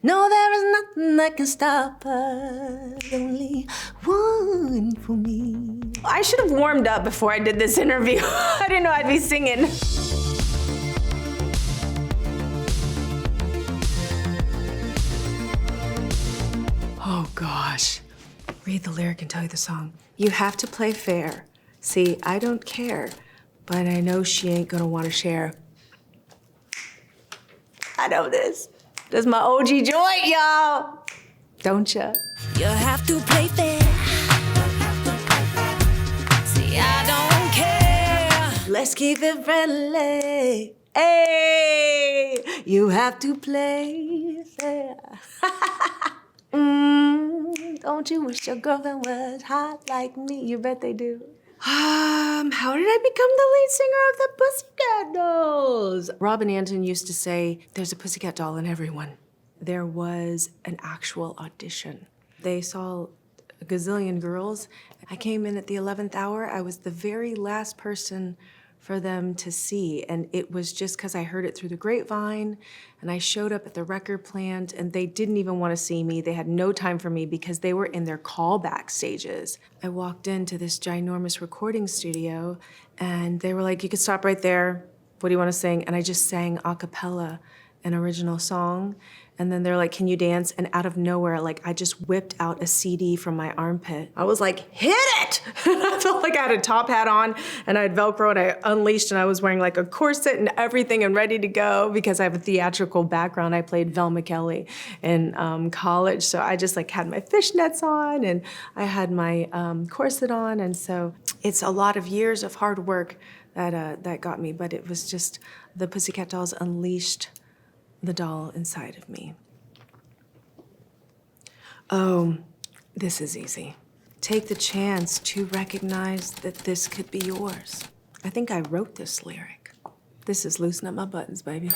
No, there is nothing that can stop us. Only one for me. I should have warmed up before I did this interview. I didn't know I'd be singing. Oh gosh. Read the lyric and tell you the song. You have to play fair. See, I don't care, but I know she ain't gonna wanna share. I know this. This is my OG joint, y'all. Don't ya? You have to play fair. See, I don't care. Let's keep it friendly. Hey, you have to play fair. Don't you wish your girlfriend was hot like me? You bet they do. How did I become the lead singer of the Pussycat Dolls? Robin Anton used to say, there's a Pussycat doll in everyone. There was an actual audition. They saw a gazillion girls. I came in at the 11th hour. I was the very last person for them to see. And it was just because I heard it through the grapevine, and I showed up at the record plant, and they didn't even want to see me. They had no time for me because they were in their callback stages. I walked into this ginormous recording studio, and they were like, you can stop right there. What do you want to sing? And I just sang a cappella an original song. And then they're like, can you dance? And out of nowhere, like, I just whipped out a CD from my armpit. I was like, hit it! I felt like I had a top hat on, and I had Velcro, and I unleashed, and I was wearing like a corset and everything and ready to go because I have a theatrical background. I played Velma Kelly in college, so I just like had my fishnets on, and I had my corset on, and so it's a lot of years of hard work that got me, but it was just the Pussycat Dolls unleashed the doll inside of me. Oh, this is easy. Take the chance to recognize that this could be yours. I think I wrote this lyric. This is Loosen Up My Buttons, baby.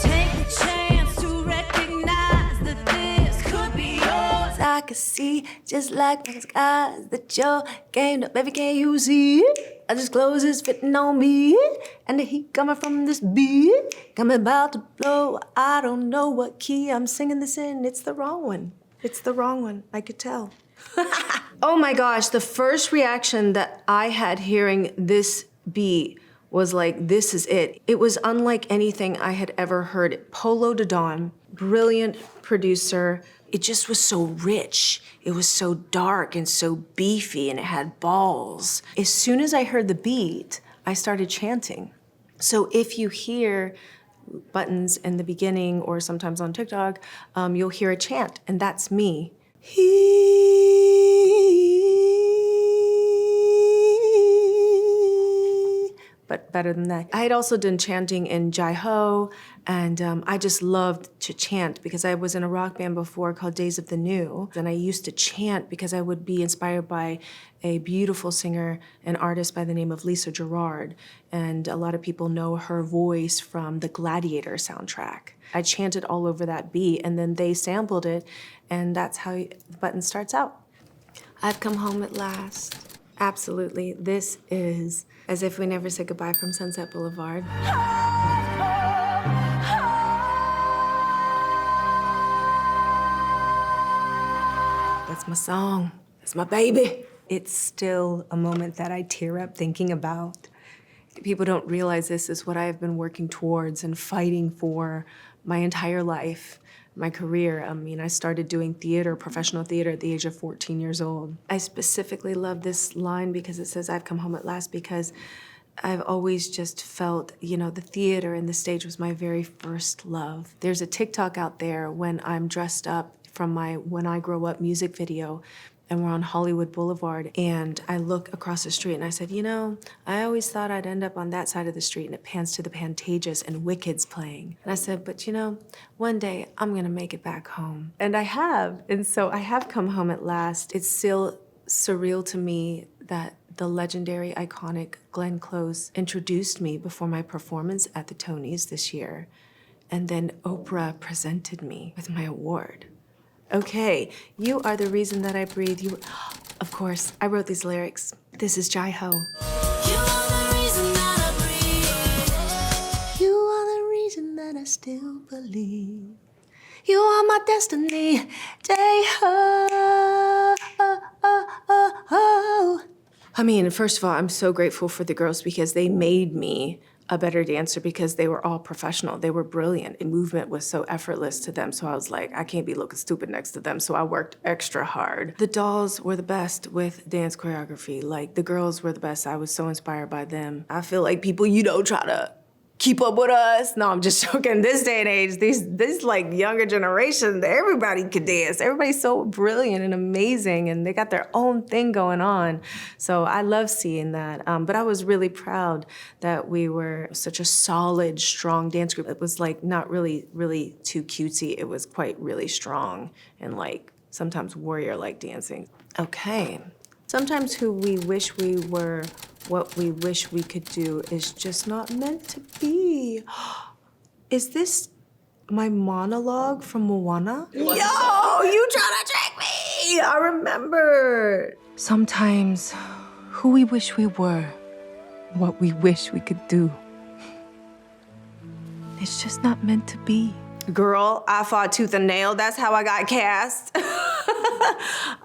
Take the chance to recognize that this could be yours. I can see, just like my skies, that you're gamed up, baby, can't you see it? I just clothes is fitting on me, and the heat coming from this beat, coming about to blow. I don't know what key I'm singing this in. It's the wrong one. It's the wrong one, I could tell. Oh my gosh, the first reaction that I had hearing this beat was like, this is it. It was unlike anything I had ever heard. Polo de Don, brilliant producer. It just was so rich. It was so dark and so beefy, and it had balls. As soon as I heard the beat, I started chanting. So if you hear buttons in the beginning or sometimes on TikTok, you'll hear a chant, and that's me. But better than that. I had also done chanting in Jai-Ho, and I just loved to chant because I was in a rock band before called Days of the New, and I used to chant because I would be inspired by a beautiful singer and artist by the name of Lisa Gerrard, and a lot of people know her voice from the Gladiator soundtrack. I chanted all over that beat, and then they sampled it, and that's how the button starts out. I've come home at last. Absolutely, this is As If We Never Said Goodbye from Sunset Boulevard. That's my song, that's my baby. It's still a moment that I tear up thinking about. People don't realize this is what I have been working towards and fighting for my entire life. My career. I mean, I started doing theater, professional theater at the age of 14 years old. I specifically love this line because it says, I've come home at last, because I've always just felt, you know, the theater and the stage was my very first love. There's a TikTok out there when I'm dressed up from my When I Grow Up music video, and we're on Hollywood Boulevard, and I look across the street and I said, you know, I always thought I'd end up on that side of the street, and it pans to the Pantages and Wicked's playing. And I said, but you know, one day I'm gonna make it back home. And I have, and so I have come home at last. It's still surreal to me that the legendary, iconic Glenn Close introduced me before my performance at the Tonys this year, and then Oprah presented me with my award. Okay, you are the reason that I breathe. You, of course, I wrote these lyrics. This is Jai-Ho. You are the reason that I breathe. You are the reason that I still believe You are my destiny. Day-ho. I mean, first of all, I'm so grateful for the girls because they made me a better dancer because they were all professional. They were brilliant and movement was so effortless to them. So I was like, I can't be looking stupid next to them. So I worked extra hard. The dolls were the best with dance choreography. Like the girls were the best. I was so inspired by them. I feel like people, try to keep up with us. No, I'm just joking. This day and age, this like younger generation, everybody could dance. Everybody's so brilliant and amazing, and they got their own thing going on. So I love seeing that. But I was really proud that we were such a solid, strong dance group. It was like not really, really too cutesy. It was quite really strong and like sometimes warrior-like dancing. Okay. Sometimes who we wish we were, what we wish we could do is just not meant to be. Is this my monologue from Moana? Yo, you trying to trick me? I remember. Sometimes who we wish we were, what we wish we could do. It's just not meant to be. Girl, I fought tooth and nail. That's how I got cast.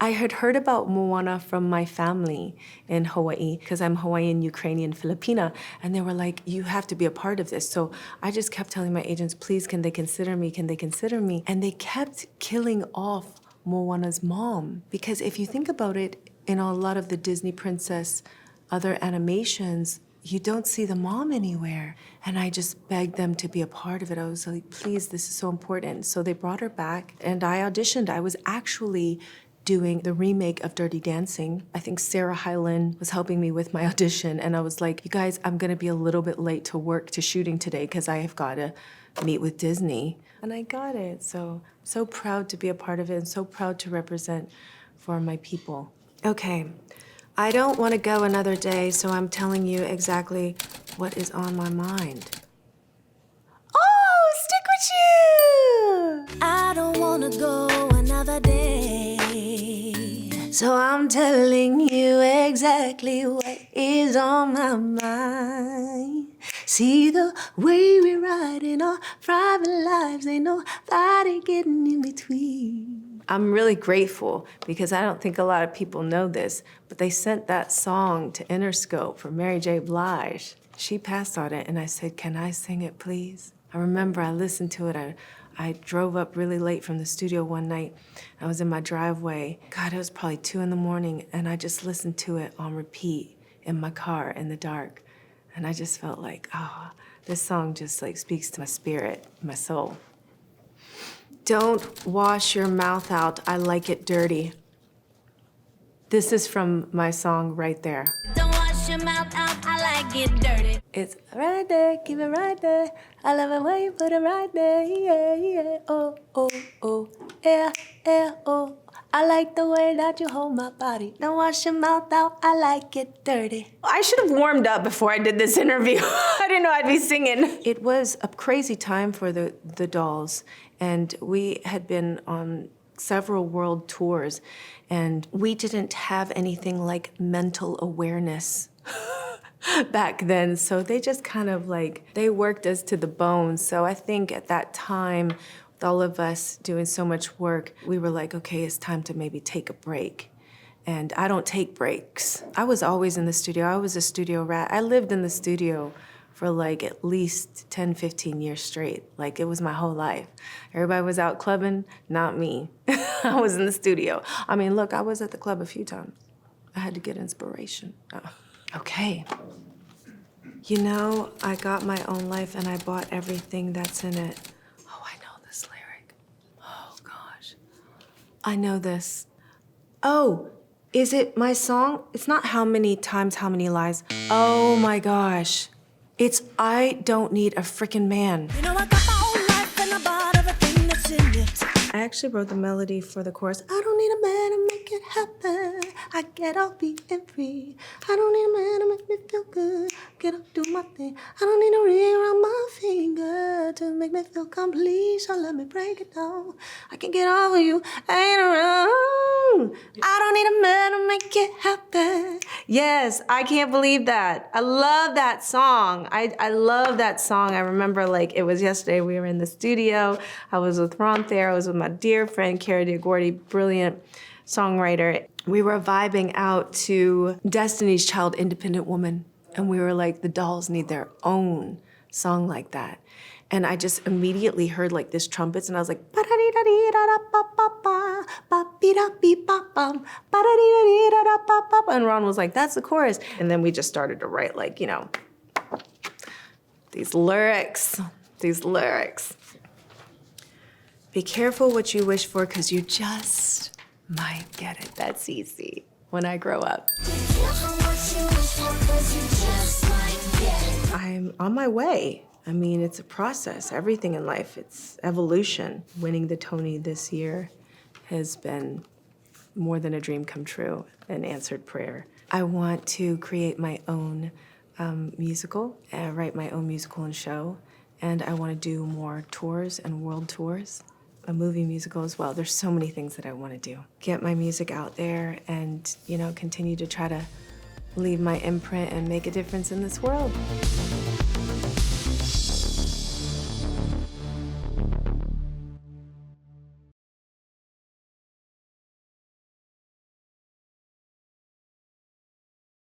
I had heard about Moana from my family in Hawaii because I'm Hawaiian, Ukrainian, Filipina, and they were like, you have to be a part of this. So I just kept telling my agents, please, can they consider me? Can they consider me? And they kept killing off Moana's mom because if you think about it, in a lot of the Disney princess, other animations, you don't see the mom anywhere. And I just begged them to be a part of it. I was like, please, this is so important. So they brought her back and I auditioned. I was actually doing the remake of Dirty Dancing. I think Sarah Hyland was helping me with my audition. And I was like, you guys, I'm gonna be a little bit late to work, to shooting today because I have gotta meet with Disney. And I got it. So proud to be a part of it and so proud to represent for my people. Okay. I don't want to go another day, so I'm telling you exactly what is on my mind. Oh, stick with you! I don't wanna go another day. So I'm telling you exactly what is on my mind. See the way we're riding our private lives, ain't nobody getting in between. I'm really grateful because I don't think a lot of people know this, but they sent that song to Interscope for Mary J. Blige. She passed on it and I said, can I sing it, please? I remember I listened to it. I drove up really late from the studio one night. I was in my driveway. God, it was probably 2 a.m. and I just listened to it on repeat in my car in the dark. And I just felt like, oh, this song just like speaks to my spirit, my soul. Don't wash your mouth out, I like it dirty. This is from my song right there. Don't wash your mouth out, I like it dirty. It's right there, keep it right there. I love it when you put it right there, yeah, yeah. Oh, oh, oh, yeah, yeah, oh. I like the way that you hold my body. Don't wash your mouth out, I like it dirty. I should have warmed up before I did this interview. I didn't know I'd be singing. It was a crazy time for the dolls, and we had been on several world tours, and we didn't have anything like mental awareness back then. So they just kind of like, they worked us to the bone. So I think at that time, with all of us doing so much work, we were like, okay, it's time to maybe take a break. And I don't take breaks. I was always in the studio. I was a studio rat. I lived in the studio for like at least 10, 15 years straight. Like it was my whole life. Everybody was out clubbing, not me. I was in the studio. I mean, look, I was at the club a few times. I had to get inspiration. Oh. Okay. You know, I got my own life and I bought everything that's in it. Oh, I know this lyric. Oh, gosh. I know this. Oh, is it my song? It's not How Many Times, How Many Lies. Oh, my gosh. It's I Don't Need a Frickin' Man. You know I got my own life and I bought everything that's in it. I actually wrote the melody for the chorus. I don't need a man to make it happen. I get off being free. I don't need a man to make me feel good. Get up, do my thing. I don't need a ring around my finger to make me feel complete. So let me break it down. I can get over you. I ain't around I don't need a man to make it happen. Yes, I can't believe that. I love that song. I love that song. I remember like it was yesterday. We were in the studio. I was with Ron Thayer. I was with my dear friend, Cara DiAgordi, brilliant songwriter. We were vibing out to Destiny's Child, Independent Woman. And we were like, the Dolls need their own song like that. And I just immediately heard like this trumpets and I was like, and Ron was like, that's the chorus. And then we just started to write like, you know, these lyrics. Be careful what you wish for because you just might get it. That's easy when I grow up. I'm on my way. I mean, it's a process. Everything in life, it's evolution. Winning the Tony this year has been more than a dream come true, an answered prayer. I want to create my own musical, write my own musical and show, and I want to do more tours and world tours, a movie musical as well. There's so many things that I want to do. Get my music out there and, you know, continue to try to leave my imprint and make a difference in this world.